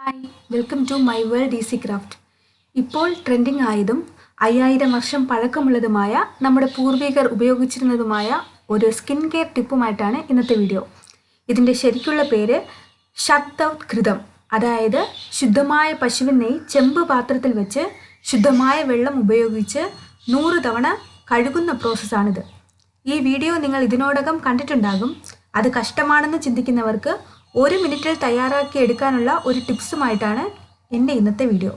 Hi welcome to my world easy craft. ഇപ്പോൾ trending ആയതും 5000 വർഷം പഴക്കമുള്ളതുമായ നമ്മുടെ പൂർവികർ ഉപയോഗിച്ചിരുന്നതുമായ ഒരു സ്കിൻ കെയർ ടിപ്പുമായിട്ടാണ് ഇന്നത്തെ വീഡിയോ. ഇതിൻ്റെ ശരിക്കുള്ള പേര് ശക്തൗത് ഘൃതം, അതായത് ശുദ്ധമായ പശുവിൻ നെയ്യ് ചെമ്പ് പാത്രത്തിൽ വെച്ച് ശുദ്ധമായ വെള്ളം ഉപയോഗിച്ച് 100 തവണ കഴുകുന്ന പ്രോസസ്സാണിത്. ഈ വീഡിയോ നിങ്ങൾ ഇതിനോടകം കണ്ടിട്ടുണ്ടാകും. അത് കഷ്ടമാണെന്ന് ചിന്തിക്കുന്നവർക്ക് 1 മിനിറ്റിൽ തയ്യാറാക്കി എടുക്കാനുള്ള ഒരു ടിപ്സുമായിട്ടാണ് എൻ്റെ ഇന്നത്തെ വീഡിയോ.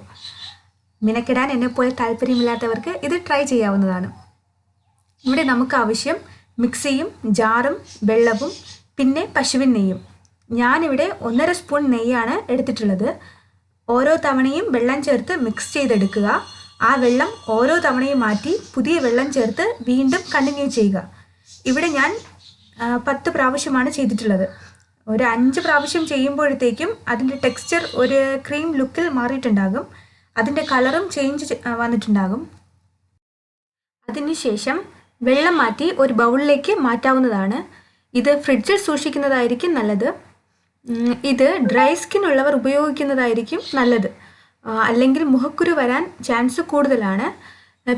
മിനക്കിടാൻ എന്നെപ്പോലെ താല്പര്യമില്ലാത്തവർക്ക് ഇത് ട്രൈ ചെയ്യാവുന്നതാണ്. ഇവിടെ നമുക്ക് ആവശ്യം മിക്സിയും ജാറും വെള്ളവും പിന്നെ പശുവിൻ നെയ്യും. ഞാനിവിടെ 1.5 സ്പൂൺ നെയ്യാണ് എടുത്തിട്ടുള്ളത്. ഓരോ തവണയും വെള്ളം ചേർത്ത് മിക്സ് ചെയ്തെടുക്കുക. ആ വെള്ളം ഓരോ തവണയും മാറ്റി പുതിയ വെള്ളം ചേർത്ത് വീണ്ടും കണ്ടിന്യൂ ചെയ്യുക. ഇവിടെ ഞാൻ 10 പ്രാവശ്യമാണ് ചെയ്തിട്ടുള്ളത്. ഒരു 5 പ്രാവശ്യം ചെയ്യുമ്പോഴത്തേക്കും അതിൻ്റെ ടെക്സ്ചർ ഒരു ക്രീം ലുക്കിൽ മാറിയിട്ടുണ്ടാകും. അതിൻ്റെ കളറും ചേഞ്ച് വന്നിട്ടുണ്ടാകും. അതിനുശേഷം വെള്ളം മാറ്റി ഒരു ബൗളിലേക്ക് മാറ്റാവുന്നതാണ്. ഇത് ഫ്രിഡ്ജിൽ സൂക്ഷിക്കുന്നതായിരിക്കും നല്ലത്. ഇത് ഡ്രൈ സ്കിൻ ഉള്ളവർ ഉപയോഗിക്കുന്നതായിരിക്കും നല്ലത്, അല്ലെങ്കിൽ മുഖക്കുരു വരാൻ ചാൻസ് കൂടുതലാണ്.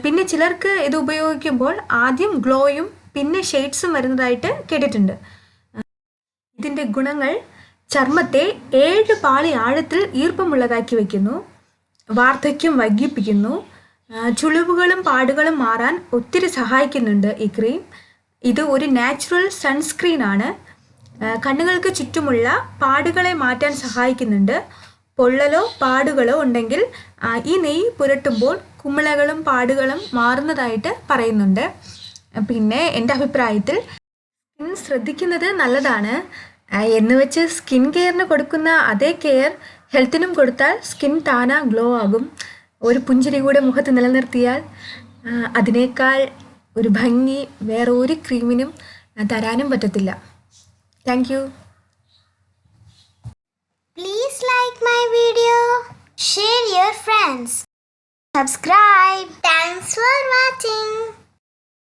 പിന്നെ ചിലർക്ക് ഇത് ഉപയോഗിക്കുമ്പോൾ ആദ്യം ഗ്ലോയും പിന്നെ ഷെയ്ഡ്സും വരുന്നതായിട്ട് കേട്ടിട്ടുണ്ട്. ഇതിൻ്റെ ഗുണങ്ങൾ ചർമ്മത്തെ 7 പാളി ആഴത്തിൽ ഈർപ്പമുള്ളതാക്കി വയ്ക്കുന്നു, വാർദ്ധക്യം വൈകിപ്പിക്കുന്നു, ചുളിവുകളും പാടുകളും മാറാൻ ഒത്തിരി സഹായിക്കുന്നുണ്ട് ഈ ക്രീം. ഇത് ഒരു നാച്ചുറൽ സൺസ്ക്രീനാണ്. കണ്ണുകൾക്ക് ചുറ്റുമുള്ള പാടുകളെ മാറ്റാൻ സഹായിക്കുന്നുണ്ട്. പൊള്ളലോ പാടുകളോ ഉണ്ടെങ്കിൽ ഈ നെയ്യ് പുരട്ടുമ്പോൾ കുമിളകളും പാടുകളും മാറുന്നതായിട്ട് പറയുന്നുണ്ട്. പിന്നെ എൻ്റെ അഭിപ്രായത്തിൽ സ്കിൻ ശ്രദ്ധിക്കുന്നത് നല്ലതാണ്. എന്ന് വെച്ച് സ്കിൻ കെയറിന് കൊടുക്കുന്ന അതേ കെയർ ഹെൽത്തിനും കൊടുത്താൽ സ്കിൻ താനാ ഗ്ലോ ആകും. ഒരു പുഞ്ചിരി കൂടെ മുഖത്ത് നിലനിർത്തിയാൽ അതിനേക്കാൾ ഒരു ഭംഗി വേറെ ഒരു ക്രീമിനും തരാനും പറ്റത്തില്ല. Thank you. Please like my video, share your friends, subscribe. Thanks for watching.